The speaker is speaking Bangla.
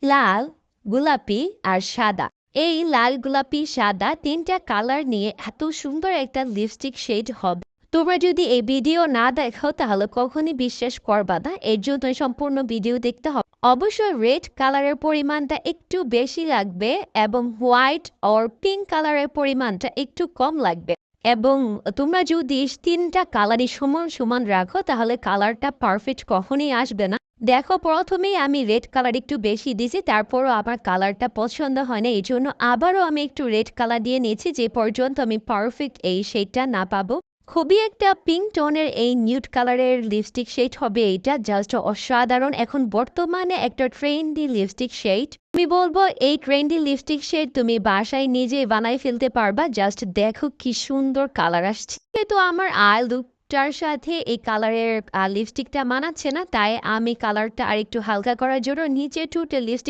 লাল, গোলাপি আর সাদা। এই লাল, গোলাপি, সাদা ৩ টা কালার নিয়ে এত সুন্দর একটা লিপস্টিক শেড হবে। তোমরা যদি এই ভিডিও না দেখো তাহলে কখনই বিশ্বাস করবা না। এর জন্য সম্পূর্ণ ভিডিও দেখতে হবে। অবশ্যই রেড কালারের পরিমাণটা একটু বেশি লাগবে এবং হোয়াইট অর পিঙ্ক কালারের পরিমাণটা একটু কম লাগবে। এবং তোমরা যদি ৩ টা কালারই সমান সমান রাখো তাহলে কালারটা পারফেক্ট কখনোই আসবে না। দেখো প্রথমেই আমি রেড কালার একটু বেশি দিয়েছি, তারপরও আমার কালারটা পছন্দ হয় না, এই জন্য আবারও আমি একটু রেড কালার দিয়ে নিয়েছি যে পর্যন্ত আমি পারফেক্ট এই শেডটা না পাবো। খুবই একটা পিঙ্ক টোনের এই নিউড কালারের লিপস্টিক শেড হবে এইটা, জাস্ট অসাধারণ। এখন বর্তমানে একটা ট্রেন্ডি লিপস্টিক শেড, আমি বলবো এই ট্রেন্ডি লিপস্টিক শেড তুমি বাসায় নিজেই বানাই ফেলতে পারবা। জাস্ট দেখো কি সুন্দর কালার আসছে। কিন্তু আমার আই লুকটার সাথে এই কালারের লিপস্টিকটা মানাচ্ছে না, তাই আমি কালারটা আর একটু হালকা করার জন্য নিচে টুটে লিপস্টিক